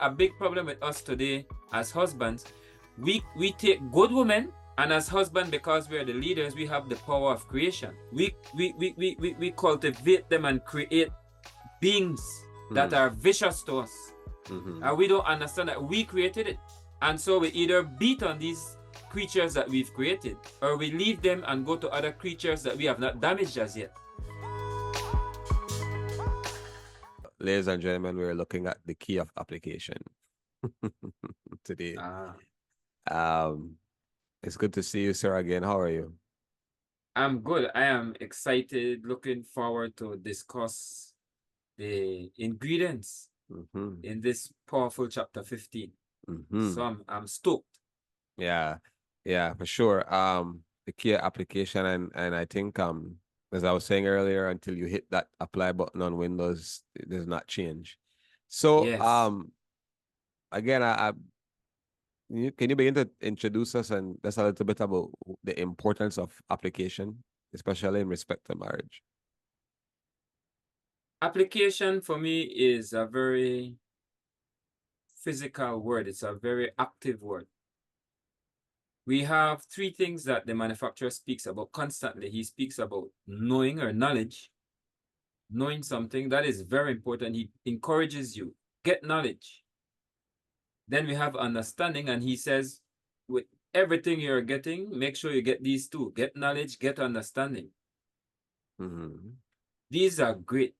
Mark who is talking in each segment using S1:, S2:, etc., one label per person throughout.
S1: A big problem with us today as husbands, we take good women, and as husband, because we are the leaders, we have the power of creation. We cultivate them and create beings that are vicious to us. And we don't understand that we created it. And so we either beat on these creatures that we've created, or we leave them and go to other creatures that we have not damaged as yet.
S2: Ladies and gentlemen, we're looking at the key of application today. It's good to see you, sir, again. How are you?
S1: I'm good. I am excited, looking forward to discuss the ingredients in this powerful chapter 15. So I'm stoked.
S2: Yeah, for sure. The key application, and I think as I was saying earlier, until you hit that apply button on Windows, it does not change. So
S1: Yes.
S2: again, can you begin to introduce us and just a little bit about the importance of application, especially in respect to marriage?
S1: Application for me is a very physical word. It's a very active word. We have three things that the manufacturer speaks about constantly. He speaks about knowing or knowledge, knowing something. That is very important. He encourages you, get knowledge. Then we have understanding, and he says, with everything you're getting, make sure you get these two. Get knowledge, get understanding. These are great.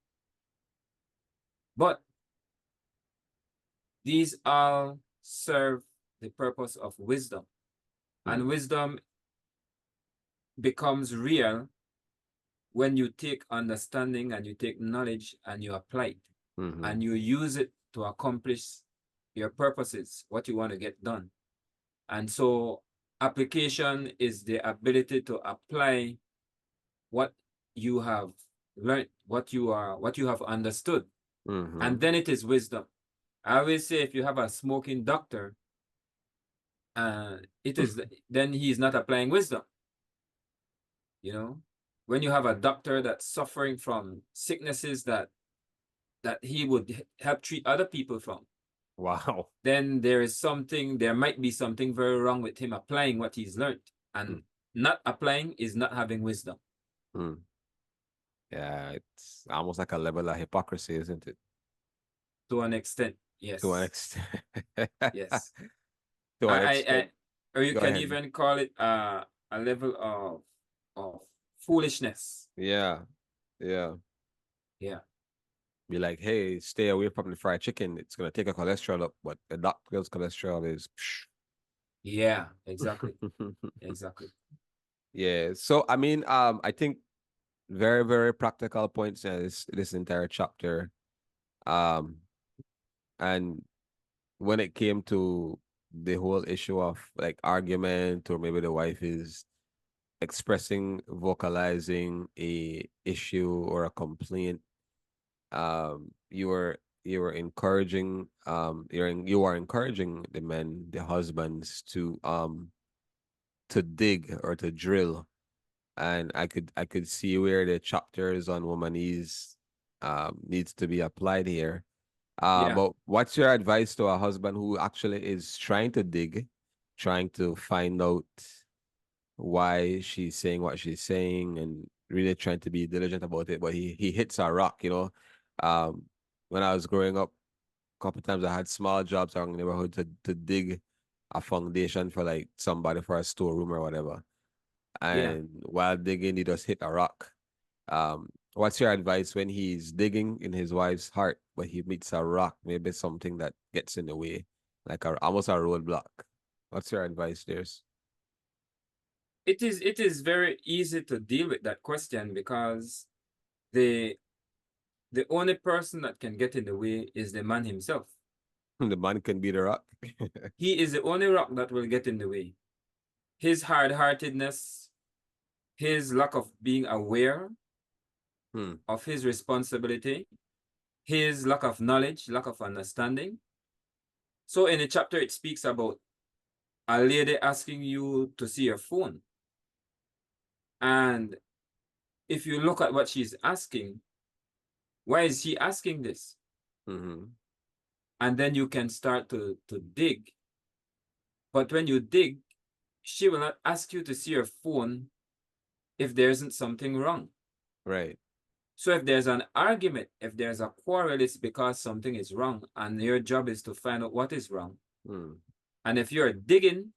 S1: But these all serve the purpose of wisdom. And wisdom becomes real when you take understanding and you take knowledge and you apply it. And you use it to accomplish your purposes, what you want to get done. And so application is the ability to apply what you have learned, what you have understood. And then it is wisdom. I always say, if you have a smoking doctor, then he is not applying wisdom. You know, when you have a doctor that's suffering from sicknesses that he would help treat other people from.
S2: Wow.
S1: Then there might be something very wrong with him applying what he's learned. And not applying is not having wisdom.
S2: Yeah, it's almost like a level of hypocrisy, isn't it?
S1: To an extent, yes.
S2: To an extent.
S1: Yes.
S2: To an extent.
S1: Or you
S2: Go
S1: can
S2: ahead.
S1: even call it a level of foolishness.
S2: Yeah.
S1: Yeah.
S2: Be like, hey, stay away from the fried chicken. It's gonna take a cholesterol up, but the doctor's cholesterol is.
S1: Yeah, exactly. Exactly.
S2: Yeah. So I mean, I think very, very practical points in this entire chapter. And when it came to the whole issue of like argument, or maybe the wife is expressing, vocalizing a issue or a complaint, you are encouraging you are encouraging the men, the husbands, to dig or to drill. And I could see where the chapters on womanese needs to be applied here. But what's your advice to a husband who actually is trying to dig, trying to find out why she's saying what she's saying, and really trying to be diligent about it, but he hits a rock, you know? When I was growing up, a couple times I had small jobs around the neighborhood to dig a foundation for like somebody for a storeroom or whatever. And while digging, he just hit a rock. What's your advice when he's digging in his wife's heart, but he meets a rock, maybe something that gets in the way, like almost a roadblock? What's your advice, there's?
S1: It is very easy to deal with that question, because the only person that can get in the way is the man himself.
S2: The man can be the rock.
S1: He is the only rock that will get in the way. His hard-heartedness, his lack of being aware of his responsibility, his lack of knowledge, lack of understanding. So in the chapter, it speaks about a lady asking you to see your phone. And if you look at what she's asking, why is she asking this? and then you can start to dig. But when you dig, she will not ask you to see your phone if there isn't something wrong.
S2: Right.
S1: So if there's an argument, if there's a quarrel, it's because something is wrong, and your job is to find out what is wrong. And if you're digging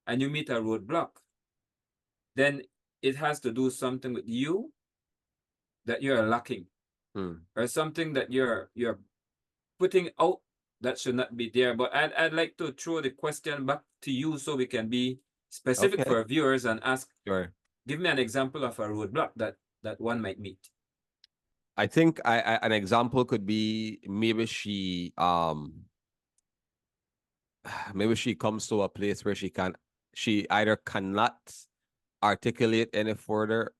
S1: and you meet a roadblock, then it has to do something with you that you're lacking, or something that you're putting out that should not be there. But I'd like to throw the question back to you so we can be specific
S2: Okay.
S1: for our viewers and ask,
S2: Sure.
S1: give me an example of a roadblock that one might meet.
S2: I think an example could be maybe maybe she comes to a place where she either cannot articulate any further,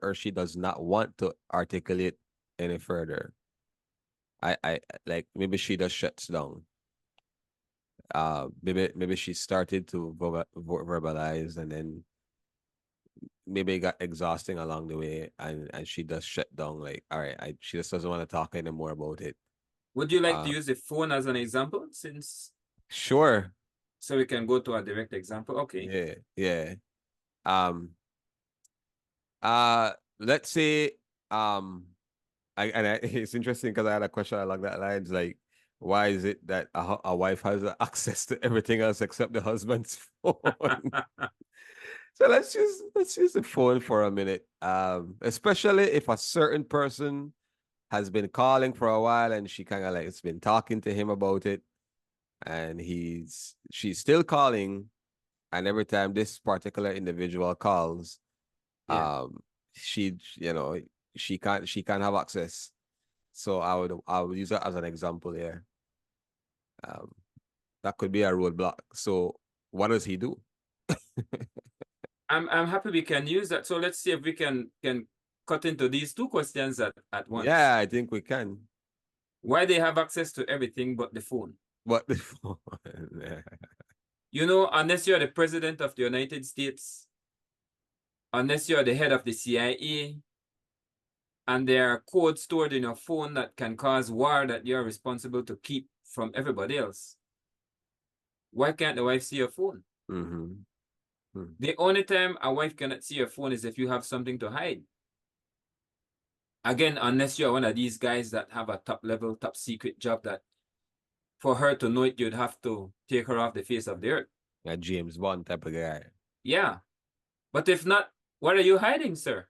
S2: or she does not want to articulate any further. I like, maybe she just shuts down. Maybe she started to verbalize, and then maybe it got exhausting along the way, and she just shut down. Like, all right, she just doesn't want to talk anymore about it.
S1: Would you like to use the phone as an example, since?
S2: Sure.
S1: So we can go to a direct example. Okay.
S2: Yeah. Let's say, it's interesting because I had a question along that lines, like, why is it that a wife has access to everything else except the husband's phone? So let's use the phone for a minute. Especially if a certain person has been calling for a while, and she kind of like has been talking to him about it, and she's still calling, and every time this particular individual calls,
S1: Yeah.
S2: she can't have access. So I would use that as an example here. That could be a roadblock. So what does he do?
S1: I'm happy we can use that. So let's see if we can cut into these two questions at once.
S2: Yeah, I think we can.
S1: Why they have access to everything but the phone?
S2: But the phone.
S1: You know, unless you're the president of the United States, unless you're the head of the CIA, and there are codes stored in your phone that can cause war that you're responsible to keep from everybody else, why can't the wife see your phone? The only time a wife cannot see your phone is if you have something to hide. Again, unless you're one of these guys that have a top level, top secret job that for her to know it, you'd have to take her off the face of the earth.
S2: A James Bond type of guy.
S1: Yeah. But if not, what are you hiding, sir?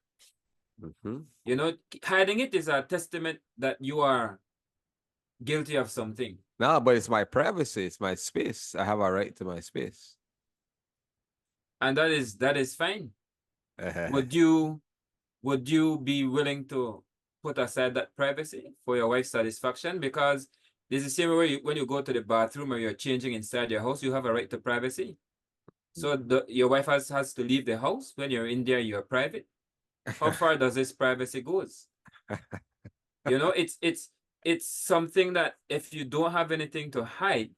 S1: You know, hiding it is a testament that you are guilty of something.
S2: No, but it's my privacy. It's my space. I have a right to my space.
S1: And that is fine. Would you be willing to put aside that privacy for your wife's satisfaction? Because there's the same way when you go to the bathroom or you're changing inside your house, you have a right to privacy. So your wife has to leave the house when you're in there, you're private. How far does this privacy goes? You know, it's something that if you don't have anything to hide,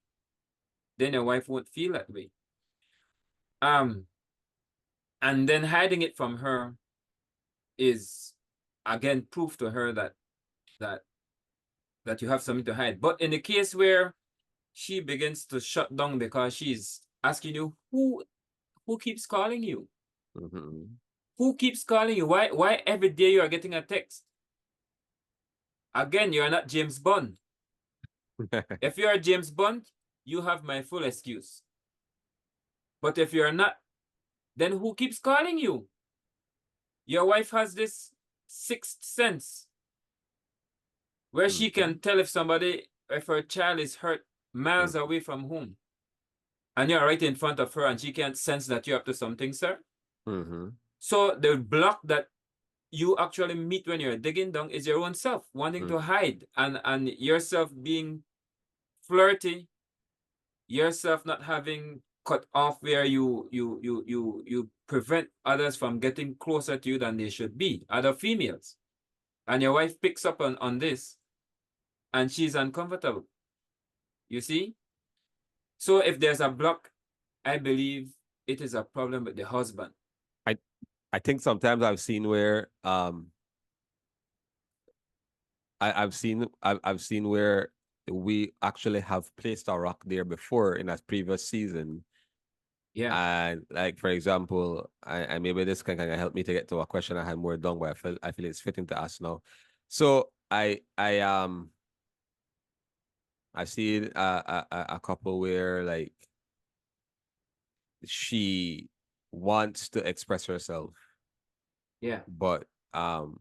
S1: then your wife won't feel that way. And then hiding it from her is again proof to her that you have something to hide. But in the case where she begins to shut down because she's asking you, who keeps calling you? Who keeps calling you? Why every day you are getting a text? Again, you are not James Bond. If you are James Bond, you have my full excuse. But if you are not, then who keeps calling you? Your wife has this sixth sense where she can tell if her child is hurt miles away from home. And you're right in front of her and she can't sense that you're up to something, sir. So the block that you actually meet when you're digging down is your own self wanting to hide, and yourself being flirty, yourself not having cut off where you prevent others from getting closer to you than they should be, other females. And your wife picks up on this and she's uncomfortable. You see? So if there's a block, I believe it is a problem with the husband.
S2: I think sometimes I've seen where I've seen where we actually have placed a rock there before in a previous season.
S1: Yeah.
S2: And like for example, and maybe this can kind of help me to get to a question I had more done, but I feel it's fitting to ask now. So I see a couple where like she wants to express herself,
S1: Yeah.
S2: but some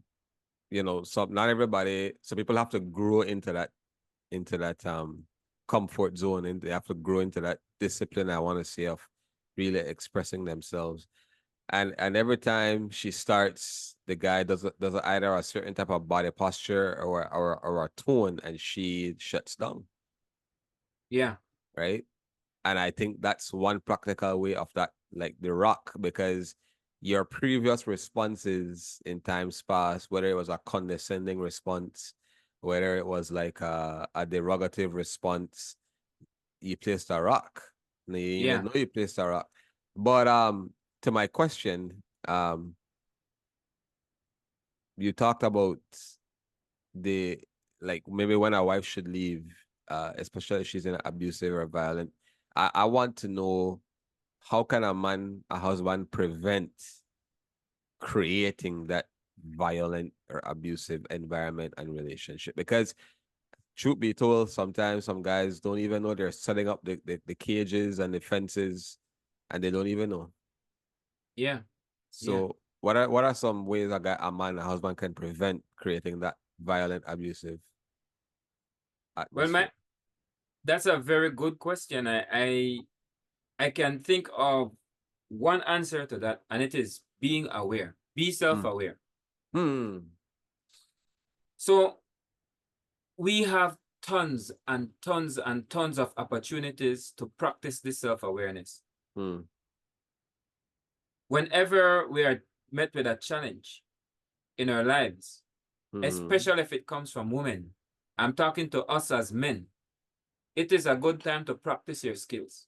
S2: not everybody. So people have to grow into that comfort zone, and they have to grow into that discipline. I want to say of really expressing themselves. And every time she starts, the guy does either a certain type of body posture or a tone, and she shuts down,
S1: Yeah.
S2: right? And I think that's one practical way of that, like the rock, because your previous responses in times past, whether it was a condescending response, whether it was like a derogative response, you placed a rock. You
S1: Yeah.
S2: even know you placed a rock. But to my question, you talked about the like maybe when a wife should leave, especially if she's in abusive or violent. I want to know, how can a husband prevent creating that violent or abusive environment and relationship? Because truth be told, sometimes some guys don't even know they're setting up the cages and the fences, and they don't even know.
S1: Yeah. Yeah.
S2: So what are some ways a man, a husband can prevent creating that violent, abusive
S1: Well,
S2: atmosphere?
S1: that's a very good question. I can think of one answer to that, and it is being aware. Be
S2: Hmm.
S1: self-aware.
S2: Hmm.
S1: So we have tons and tons and tons of opportunities to practice this self-awareness.
S2: Hmm.
S1: Whenever we are met with a challenge in our lives,
S2: Hmm.
S1: especially if it comes from women, I'm talking to us as men, it is a good time to practice your skills.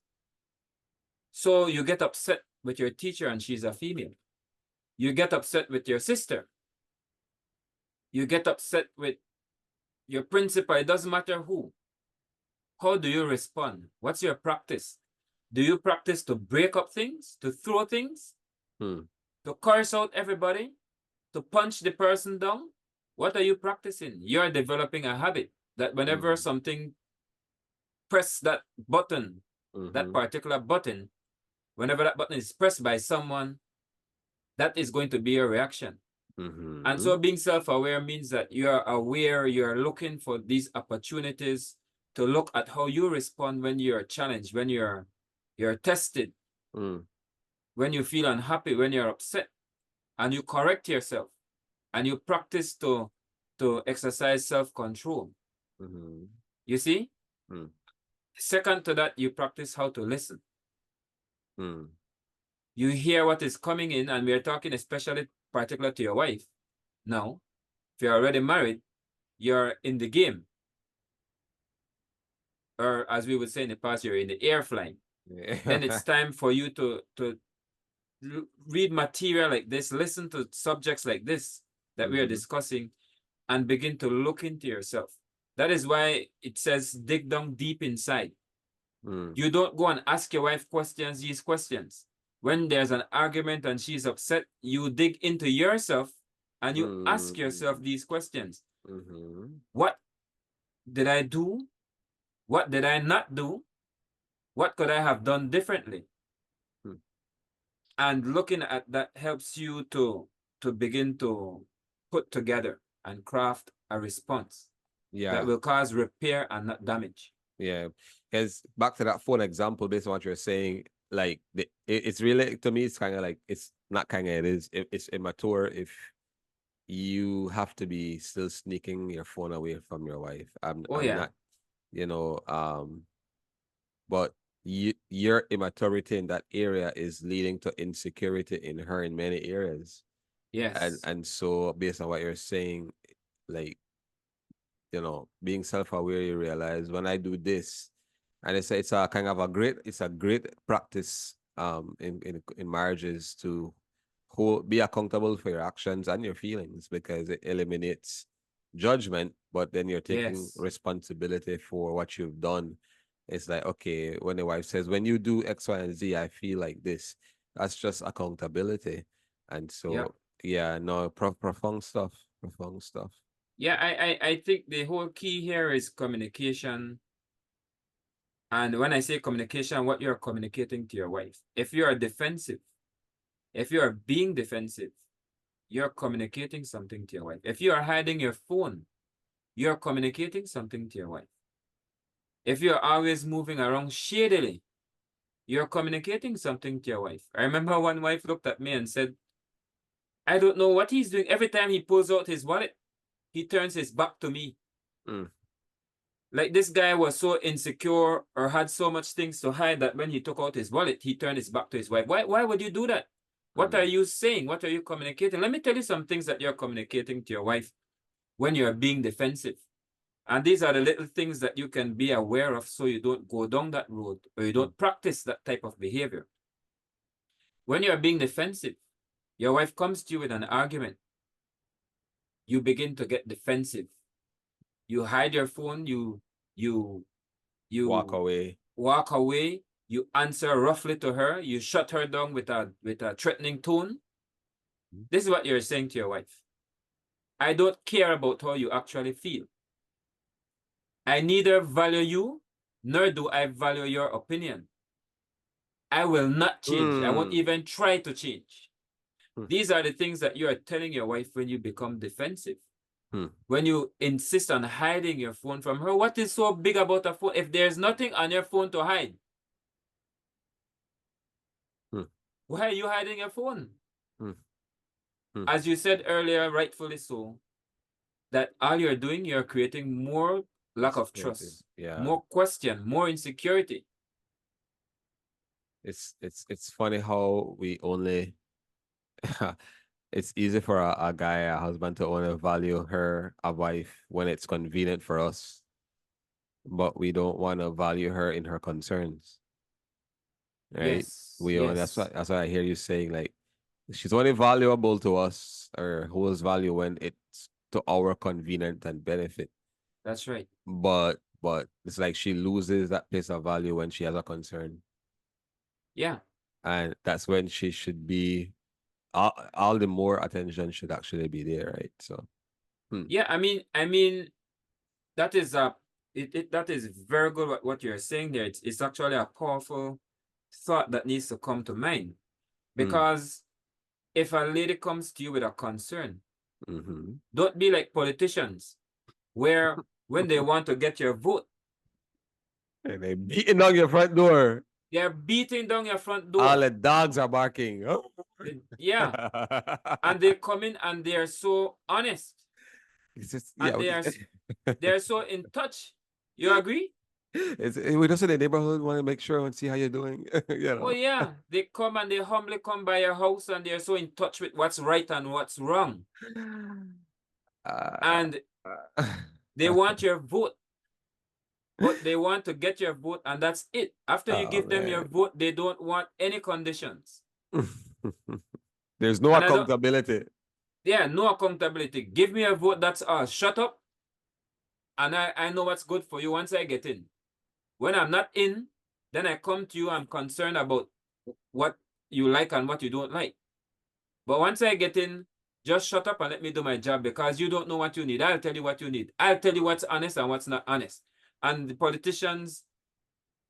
S1: So you get upset with your teacher and she's a female. You get upset with your sister. You get upset with your principal. It doesn't matter who. How do you respond? What's your practice? Do you practice to break up things, to throw things,
S2: Hmm.
S1: to curse out everybody, to punch the person down? What are you practicing? You're developing a habit that whenever
S2: Hmm.
S1: something press that button, that
S2: Hmm.
S1: particular button, whenever that button is pressed by someone, that is going to be your reaction. And
S2: Hmm.
S1: so being self-aware means that you're aware, you're looking for these opportunities to look at how you respond when you're challenged, when you're tested,
S2: Hmm.
S1: when you feel unhappy, when you're upset, and you correct yourself and you practice to exercise self-control.
S2: Hmm.
S1: You see?
S2: Hmm.
S1: Second to that, you practice how to listen.
S2: Hmm.
S1: You hear what is coming in, and we're talking especially particular to your wife. Now, if you're already married, you're in the game. Or as we would say in the past, you're in the air flying. Then it's
S2: Yeah.
S1: time for you to read material like this, listen to subjects like this that we are
S2: Hmm.
S1: discussing, and begin to look into yourself. That is why it says dig down deep inside.
S2: Hmm.
S1: You don't go and ask your wife these questions. When there's an argument and she's upset, you dig into yourself and you ask yourself
S2: Hmm.
S1: these questions.
S2: Hmm.
S1: What did I do? What did I not do? What could I have done differently?
S2: Hmm.
S1: And looking at that helps you to begin to put together and craft a response that
S2: Yeah.
S1: will cause repair and not damage.
S2: Yeah. Because back to that phone example, based on what you're saying, like it's really, to me, it's kind of like, it's not kind of, it's immature if you have to be still sneaking your phone away from your wife.
S1: Oh
S2: I'm
S1: yeah.
S2: not, you know, but your immaturity in that area is leading to insecurity in her in many areas. And
S1: Yes.
S2: and so based on what you're saying, like, being self-aware, you realize when I do this, and it's a kind of a great practice in marriages to be accountable for your actions and your feelings, because it eliminates judgment, but then you're taking
S1: Yes.
S2: responsibility for what you've done. It's like, okay, when the wife says, when you do X, Y, and Z, I feel like this. That's just accountability. And
S1: Yep.
S2: so, yeah, no, profound stuff. Profound stuff.
S1: Yeah, I think the whole key here is communication. And when I say communication, what you're communicating to your wife. If you are defensive, if you are being defensive, you're communicating something to your wife. If you are hiding your phone, you're communicating something to your wife. If you're always moving around shadily, you're communicating something to your wife. I remember one wife looked at me and said, I don't know what he's doing. Every time he pulls out his wallet, he turns his back to me.
S2: Mm.
S1: Like this guy was so insecure or had so much things to hide that when he took out his wallet, he turned his back to his wife. Why would you do that? What are you saying? What are you communicating? Let me tell you some things that you're communicating to your wife when you're being defensive. And these are the little things that you can be aware of so you don't go down that road or you don't practice that type of behavior. When you're being defensive, your wife comes to you with an argument. You begin to get defensive. You hide your phone, you
S2: walk away.
S1: Walk away, you answer roughly to her, you shut her down with a threatening tone. This is what you're saying to your wife. I don't care about how you actually feel. I neither value you, nor do I value your opinion. I will not change. I won't even try to change. These are the things that you are telling your wife when you become defensive. When you insist on hiding your phone from her, what is so big about a phone? If there's nothing on your phone to hide, why are you hiding your phone? As you said earlier, rightfully so, that all you're doing, you're creating more lack of trust, more question, more insecurity.
S2: It's funny how we only it's easy for a guy, a husband, to only value a wife when it's convenient for us, but we don't want to value her in her concerns, right?
S1: Yes,
S2: That's
S1: yes.
S2: what I hear you saying. Like, she's only valuable to us or holds value when it's to our convenience and benefit.
S1: That's right.
S2: But it's like she loses that place of value when she has a concern.
S1: Yeah.
S2: And that's when she should be all the more attention should actually be there, right? So
S1: yeah, I mean that is that is very good what you're saying there. It's actually a powerful thought that needs to come to mind. Because if a lady comes to you with a concern, don't be like politicians, where when they want to get your vote,
S2: and they beating down your front door.
S1: they're beating down your front door.
S2: All the dogs are barking.
S1: Yeah. And they come in and they're so honest. And they're so in touch. You agree?
S2: We just in the neighborhood want to make sure and see how you're doing.
S1: Oh yeah, they come and they humbly come by your house and they're so in touch with what's right and what's wrong. And they want your vote. But they want to get your vote and that's it. After you give them your vote, they don't want any conditions.
S2: There's no accountability.
S1: Yeah, no accountability. Give me a vote, that's all. Shut up. And I know what's good for you once I get in. When I'm not in, then I come to you, I'm concerned about what you like and what you don't like. But once I get in, just shut up and let me do my job because you don't know what you need. I'll tell you what you need. I'll tell you what's honest and what's not honest. And the politicians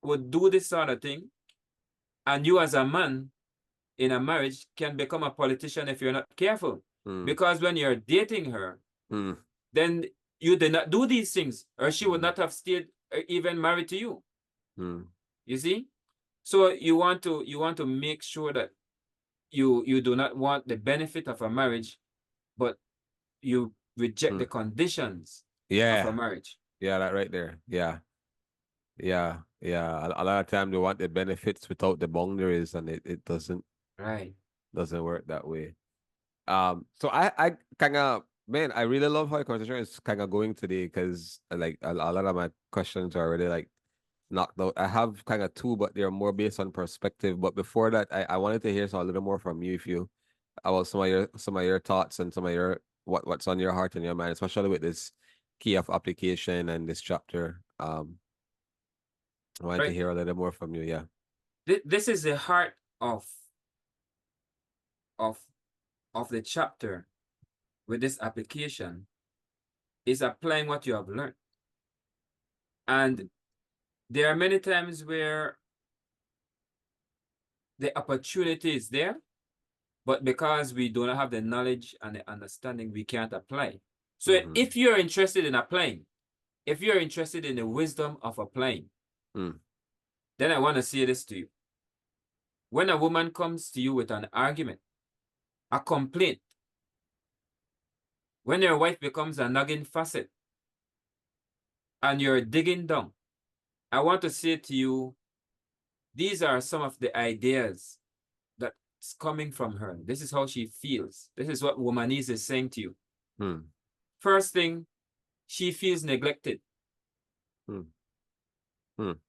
S1: would do this sort of thing. And you as a man in a marriage can become a politician if you're not careful. Because when you're dating her, then you did not do these things or she would not have stayed or even married to you. You see? So you want to make sure that you do not want the benefit of a marriage, but you reject the conditions of a marriage.
S2: Yeah, that right there. Yeah. A lot of time they want the benefits without the boundaries, and it doesn't work that way. So I kind of, man, I really love how the conversation is kind of going today because like a lot of my questions are already like knocked out. I have kind of two, but they're more based on perspective. But before that, I wanted to hear a little more from you, if you about some of your thoughts and some of your what's on your heart and your mind, especially with this key of application and this chapter. I wanted to
S1: Right.
S2: hear a little more from you. Yeah.
S1: This is the heart of of the chapter with this application, is applying what you have learned. And there are many times where the opportunity is there, but because we do not have the knowledge and the understanding, we can't apply. So if you're interested in applying, if you're interested in the wisdom of applying, then I want to say this to you. When a woman comes to you with an argument, a complaint, when your wife becomes a nagging facet and you're digging down, I want to say to you, these are some of the ideas that's coming from her. This is how she feels. This is what womanese is saying to you. First thing, she feels neglected.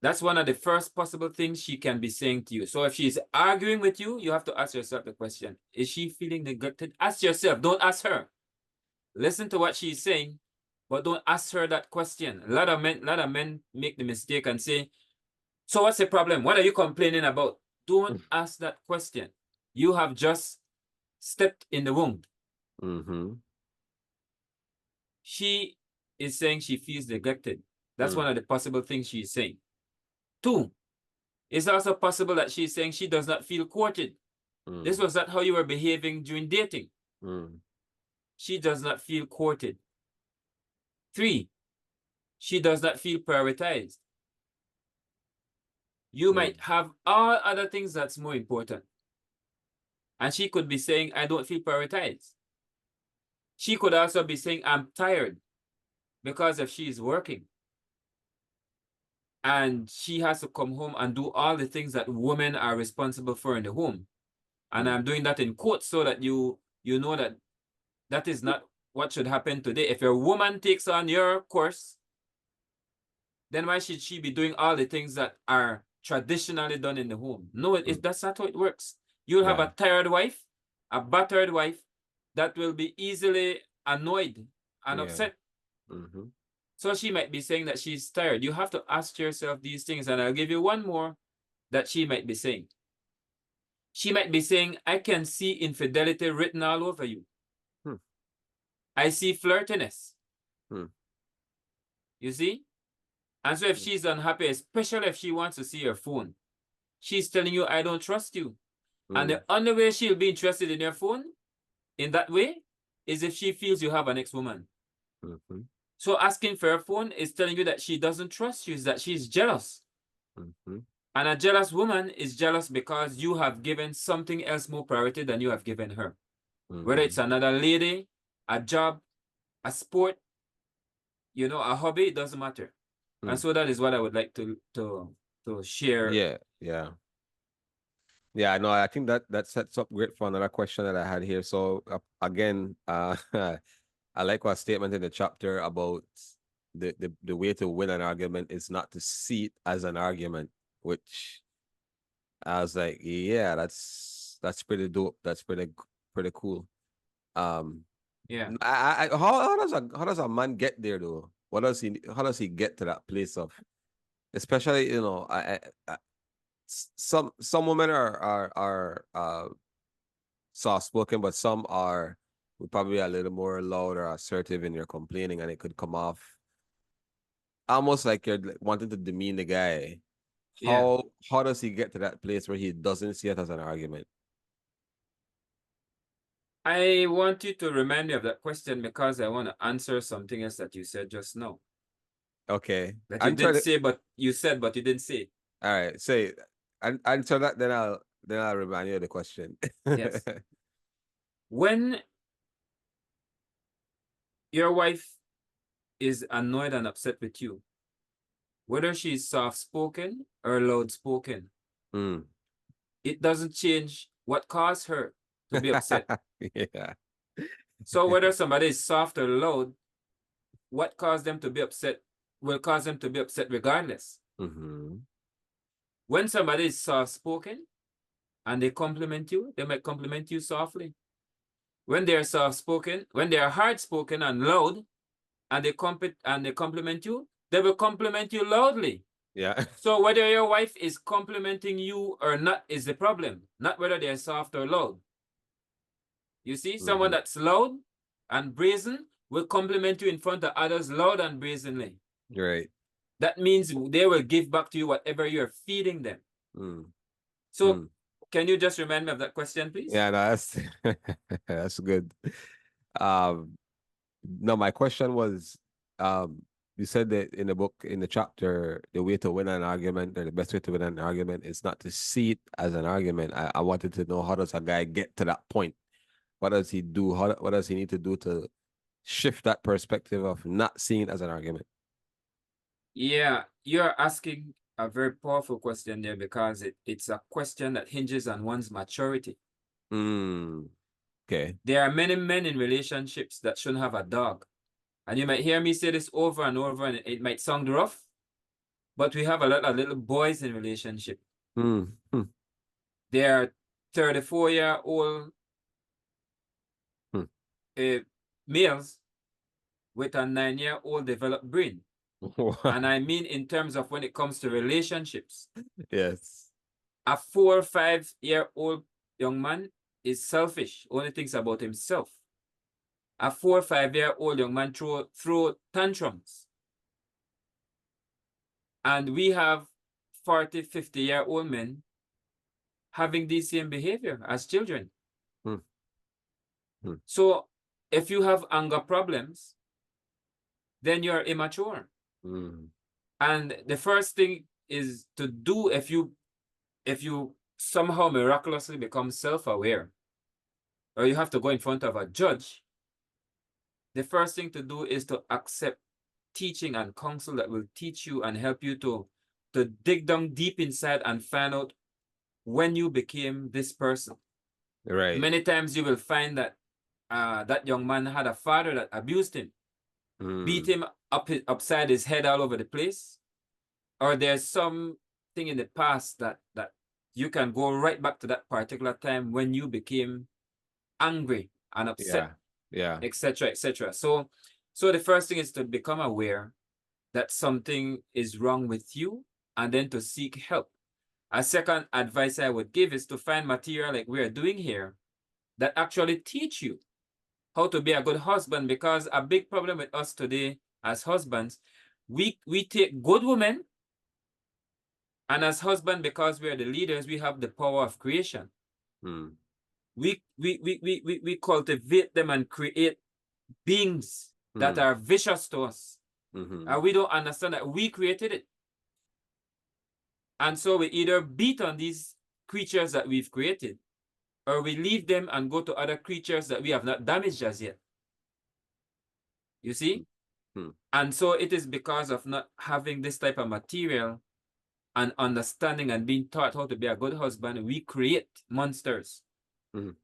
S1: That's one of the first possible things she can be saying to you. So if she's arguing with you, you have to ask yourself the question, is she feeling neglected? Ask yourself, don't ask her. Listen to what she's saying, but don't ask her that question. A lot of men make the mistake and say, so what's the problem? What are you complaining about? Don't ask that question. You have just stepped in the womb. She is saying she feels neglected. That's one of the possible things she's saying. 2, it's also possible that she's saying she does not feel courted. This was not how you were behaving during dating. She does not feel courted. 3, she does not feel prioritized. You might have all other things that's more important. And she could be saying, I don't feel prioritized. She could also be saying, I'm tired, because if she is working and she has to come home and do all the things that women are responsible for in the home. And I'm doing that in quotes so that you know that that is not what should happen today. If a woman takes on your course, then why should she be doing all the things that are traditionally done in the home? No, that's not how it works. You'll have a tired wife, a battered wife that will be easily annoyed and upset. So she might be saying that she's tired. You have to ask yourself these things, and I'll give you one more that she might be saying. She might be saying, I can see infidelity written all over you. I see flirtiness. You see? And so if she's unhappy, especially if she wants to see your phone, she's telling you, I don't trust you. And the only way she'll be interested in your phone in that way is if she feels you have an ex-woman. So asking for her phone is telling you that she doesn't trust you, is that she's jealous. And a jealous woman is jealous because you have given something else more priority than you have given her. Whether it's another lady, a job, a sport, you know, a hobby, it doesn't matter. And so that is what I would like to share.
S2: Yeah, no, I think that sets up great for another question that I had here. So again, I like what statement in the chapter about the way to win an argument is not to see it as an argument, which I was like, yeah, that's pretty dope. That's pretty cool.
S1: Yeah.
S2: How does a man get there though? How does he get to that place of, especially, you know, some women are soft spoken, but some are probably a little more loud or assertive in your complaining, and it could come off almost like you're wanting to demean the guy. How does he get to that place where he doesn't see it as an argument?
S1: I want you to remind me of that question because I want to answer something else that you said just now.
S2: Okay.
S1: That you didn't say, but you said, but you didn't say.
S2: All right. Say, answer that, then I'll remind you of the question.
S1: Yes. When your wife is annoyed and upset with you, whether she's soft-spoken or loud-spoken, it doesn't change what caused her to be upset.
S2: Yeah.
S1: So whether somebody is soft or loud, what caused them to be upset will cause them to be upset regardless. When somebody is soft-spoken and they compliment you, they might compliment you softly. When they are soft-spoken, when they are hard-spoken and loud, and they compliment you, they will compliment you loudly.
S2: Yeah.
S1: So whether your wife is complimenting you or not is the problem, not whether they're soft or loud. You see, someone that's loud and brazen will compliment you in front of others loud and brazenly.
S2: Right.
S1: That means they will give back to you whatever you're feeding them. So can you just remind me of that question, please?
S2: Yeah, no, that's that's good. No, my question was, you said that in the book, in the chapter, the way to win an argument, or the best way to win an argument is not to see it as an argument. I wanted to know, how does a guy get to that point? What does he do? What does he need to do to shift that perspective of not seeing it as an argument?
S1: Yeah, you're asking a very powerful question there, because it's a question that hinges on one's maturity.
S2: Okay.
S1: There are many men in relationships that shouldn't have a dog. And you might hear me say this over and over, and it might sound rough, but we have a lot of little boys in relationship. They are 34-year-old males with a 9-year-old developed brain. And I mean in terms of when it comes to relationships.
S2: Yes.
S1: A 4 or 5-year-old young man is selfish, only thinks about himself. A 4 or 5-year-old young man throw tantrums. And we have 40, 50-year-old men having the same behavior as children. So if you have anger problems, then you're immature. And the first thing is to do, if you somehow miraculously become self-aware, or you have to go in front of a judge, the first thing to do is to accept teaching and counsel that will teach you and help you to dig down deep inside and find out when you became this person.
S2: Right.
S1: Many times you will find that that young man had a father that abused him, beat him upside his head all over the place, or there's something in the past that you can go right back to that particular time when you became angry and upset, etc., etc. So the first thing is to become aware that something is wrong with you, and then to seek help. A second advice I would give is to find material like we're doing here that actually teach you how to be a good husband, because a big problem with us today as husbands, we take good women, and as husband, because we are the leaders, we have the power of creation. We cultivate them and create beings that are vicious to us. And we don't understand that we created it. And so we either beat on these creatures that we've created, or we leave them and go to other creatures that we have not damaged as yet. You see? And so it is because of not having this type of material and understanding and being taught how to be a good husband, we create monsters. And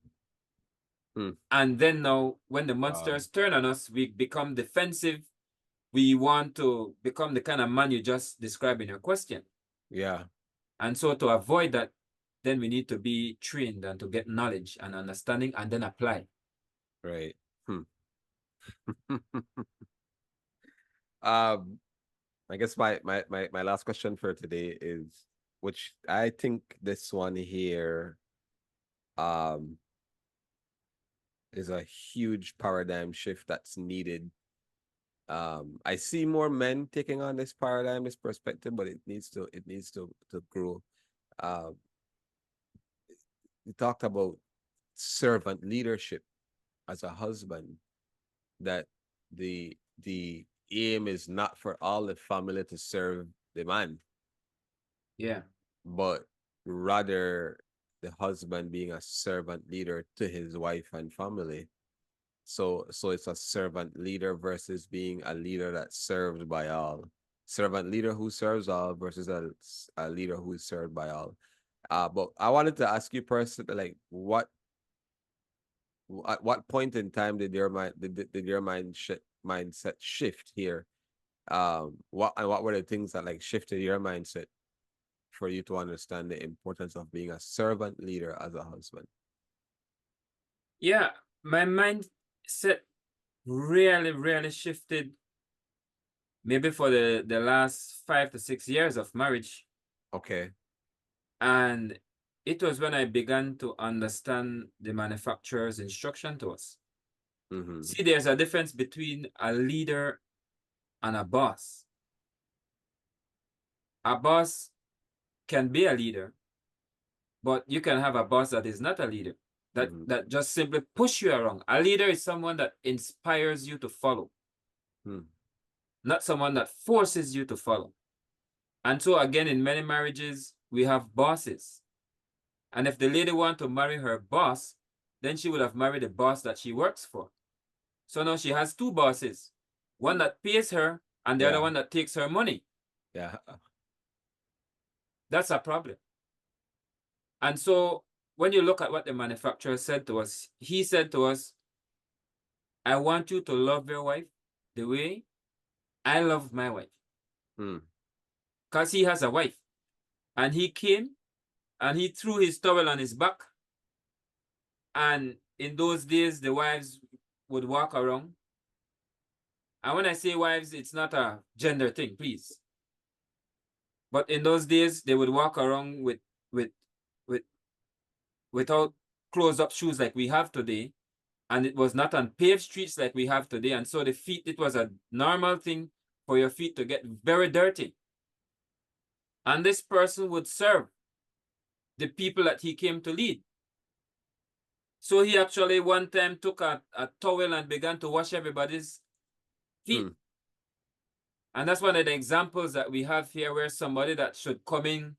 S1: then now, when the monsters turn on us, we become defensive. We want to become the kind of man you just described in your question.
S2: Yeah.
S1: And so to avoid that, then we need to be trained and to get knowledge and understanding and then apply.
S2: Right. I guess my last question for today is, which I think this one here is a huge paradigm shift that's needed. I see more men taking on this paradigm, this perspective, but it needs to grow. We talked about servant leadership as a husband, that the aim is not for all the family to serve the man.
S1: Yeah.
S2: But rather the husband being a servant leader to his wife and family. So it's a servant leader versus being a leader that's served by all. Servant leader who serves all versus a leader who is served by all. But I wanted to ask you personally, like, at what point in time did your mindset shift here? What were the things that like shifted your mindset for you to understand the importance of being a servant leader as a husband?
S1: Yeah, my mindset really shifted maybe for the last 5 to 6 years of marriage.
S2: Okay.
S1: And it was when I began to understand the manufacturer's instruction to us. See, there's a difference between a leader and a boss. A boss can be a leader, but you can have a boss that is not a leader, that just simply push you around. A leader is someone that inspires you to follow, not someone that forces you to follow. And so again, in many marriages, we have bosses. And if the lady wants to marry her boss, then she would have married the boss that she works for. So now she has two bosses, one that pays her and the other one that takes her money.
S2: Yeah.
S1: That's a problem. And so when you look at what the manufacturer said to us, he said to us, I want you to love your wife the way I love my wife. Because he has a wife. And he came and he threw his towel on his back. And in those days, the wives would walk around. And when I say wives, it's not a gender thing, please. But in those days, they would walk around without closed-up shoes like we have today. And it was not on paved streets like we have today. And so the feet, it was a normal thing for your feet to get very dirty. And this person would serve the people that he came to lead. So he actually one time took a towel and began to wash everybody's feet. And that's one of the examples that we have here, where somebody that should come in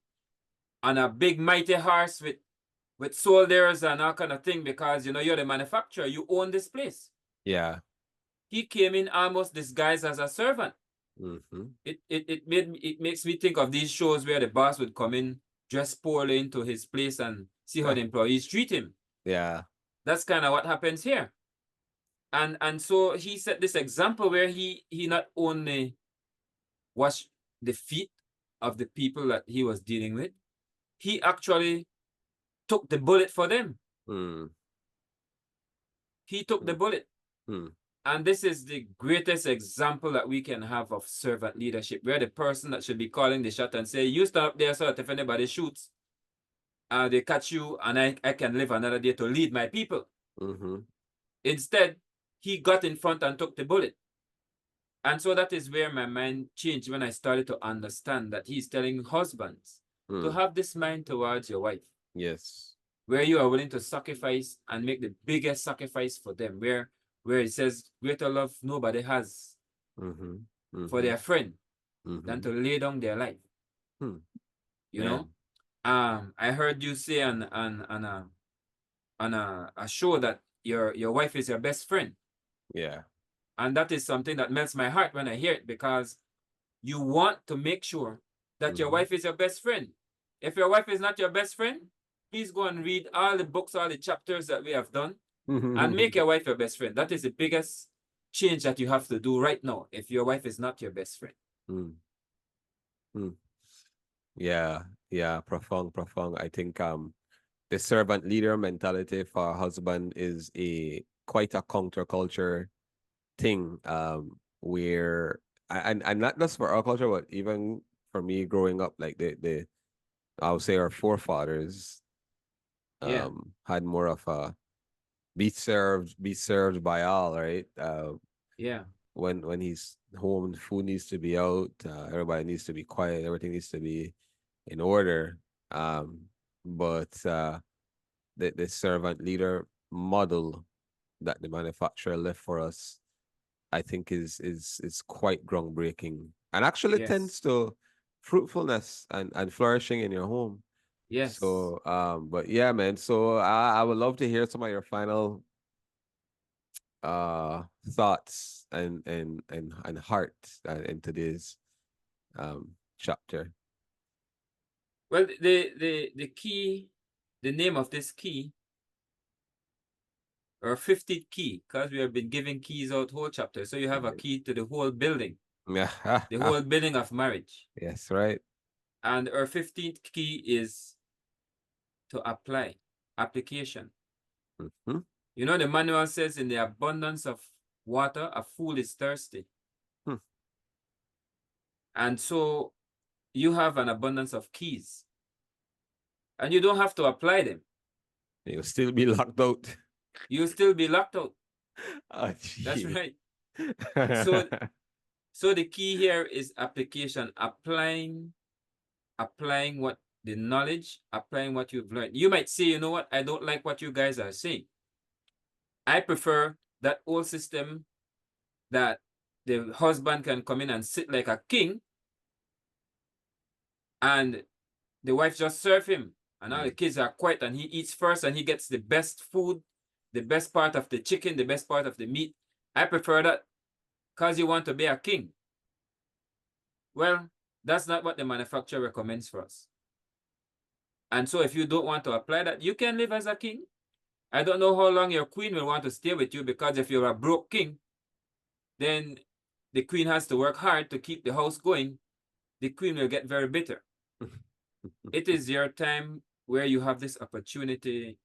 S1: on a big mighty horse with soldiers and all kind of thing, because you know you're the manufacturer, you own this place.
S2: Yeah.
S1: He came in almost disguised as a servant. It makes me think of these shows where the boss would come in dressed poorly into his place and see how the employees treat him.
S2: Yeah.
S1: That's kind of what happens here. And so he set this example where he not only washed the feet of the people that he was dealing with, he actually took the bullet for them. He took the bullet. And this is the greatest example that we can have of servant leadership, where the person that should be calling the shot and say, you stand up there so that if anybody shoots, they catch you and I can live another day to lead my people. Instead, he got in front and took the bullet. And so that is where my mind changed when I started to understand that he's telling husbands to have this mind towards your wife.
S2: Yes.
S1: Where you are willing to sacrifice and make the biggest sacrifice for them, where it says greater love nobody has for their friend than to lay down their life. You know, I heard you say on a show that your wife is your best friend.
S2: Yeah.
S1: And that is something that melts my heart when I hear it, because you want to make sure that your wife is your best friend. If your wife is not your best friend, please go and read all the books, all the chapters that we have done, and make your wife your best friend. That is the biggest change that you have to do right now, if your wife is not your best friend.
S2: Yeah. Yeah. Profound. I think the servant leader mentality for a husband is quite a counterculture thing, where and not just for our culture, but even for me growing up, like the I would say our forefathers had more of a be served by all, right? When he's home, food needs to be out, everybody needs to be quiet, everything needs to be in order. But the servant leader model that the manufacturer left for us, I think is quite groundbreaking, and actually tends to fruitfulness and flourishing in your home.
S1: Yes.
S2: So but yeah, man. So I would love to hear some of your final thoughts and heart in today's chapter.
S1: Well, the key, the name of this key, or 50th key, because we have been giving keys out whole chapter. So you have a key to the whole building, the whole building of marriage.
S2: Yes, right.
S1: And our 15th key is to apply, application. You know, the manual says, in the abundance of water, a fool is thirsty. And so you have an abundance of keys. And you don't have to apply them.
S2: You'll still be locked out.
S1: You'll still be locked out.
S2: Oh,
S1: That's
S2: gee.
S1: right. So so the key here is application, applying what the knowledge, applying what you've learned. You might say, you know what, I don't like what you guys are saying. I prefer that old system that the husband can come in and sit like a king and the wife just serve him and all the kids are quiet and he eats first and he gets the best food, the best part of the chicken, the best part of the meat. I prefer that because you want to be a king. Well, that's not what the manufacturer recommends for us. And so if you don't want to apply that, you can live as a king. I don't know how long your queen will want to stay with you, because if you're a broke king, then the queen has to work hard to keep the house going. The queen will get very bitter. It is your time where you have this opportunity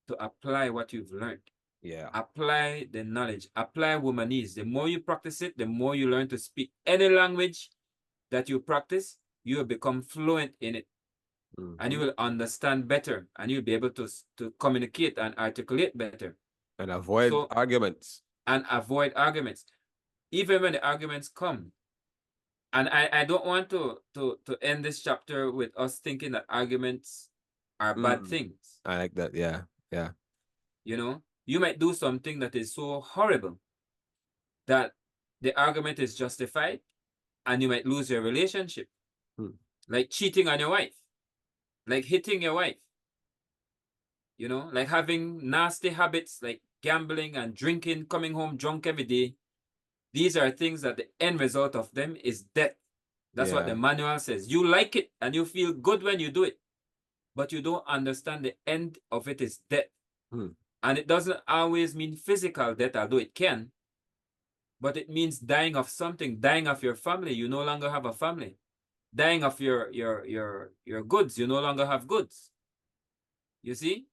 S1: to apply what you've learned.
S2: Yeah.
S1: Apply the knowledge. Apply womanese. The more you practice it, the more you learn to speak any language that you practice, you will become fluent in it. And you will understand better, and you'll be able to communicate and articulate better.
S2: And avoid arguments.
S1: And avoid arguments. Even when the arguments come. And I don't want to end this chapter with us thinking that arguments are bad things.
S2: I like that. Yeah. Yeah.
S1: You know, you might do something that is so horrible that the argument is justified, and you might lose your relationship. Like cheating on your wife, like hitting your wife, you know, like having nasty habits like gambling and drinking, coming home drunk every day. These are things that the end result of them is death. That's what the manual says. You like it and you feel good when you do it, but you don't understand the end of it is death. And it doesn't always mean physical death, although it can, but it means dying of something, dying of your family. You no longer have a family. Dying of your goods. You no longer have goods. You see?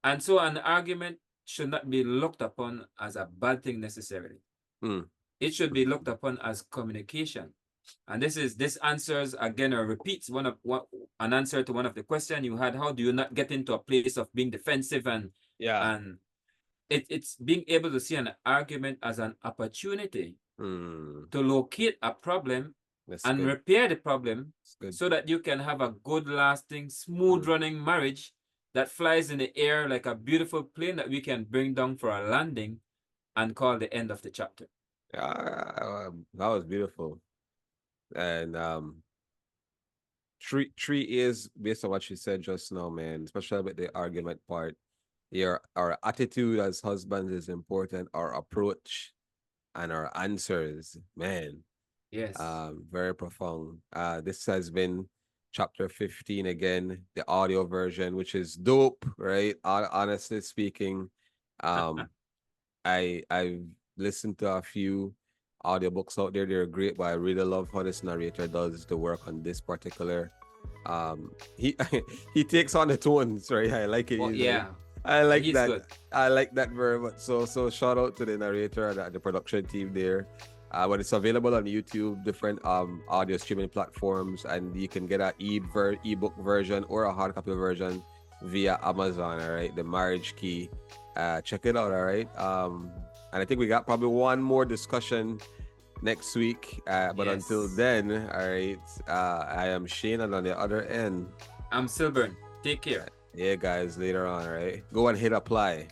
S1: And so an argument should not be looked upon as a bad thing necessarily. It should be looked upon as communication. And this answers again, or repeats an answer to one of the questions you had. How do you not get into a place of being defensive and it's being able to see an argument as an opportunity to locate a problem and repair the problem, so that you can have a good, lasting, smooth running marriage that flies in the air like a beautiful plane that we can bring down for a landing and call the end of the chapter.
S2: That was beautiful. And three is based on what you said just now, man, especially with the argument part. Our attitude as husbands is important, our approach and our answers, man.
S1: Yes.
S2: Very profound. This has been chapter 15 again, the audio version, which is dope, right? Honestly speaking, I've listened to a few audiobooks out there. They're great, but I really love how this narrator does the work on this particular. He takes on the tones, right? I like it. I like that. Good. I like that very much. So shout out to the narrator and the production team there. When it's available on YouTube, different audio streaming platforms, and you can get an ebook version or a hard copy version via Amazon. All right, The Marriage Key. Check it out. All right. And I think we got probably one more discussion next week. But until then, all right. I am Shane, and on the other end,
S1: I'm Sylburn. Take care.
S2: Yeah, guys. Later on. All right. Go and hit apply.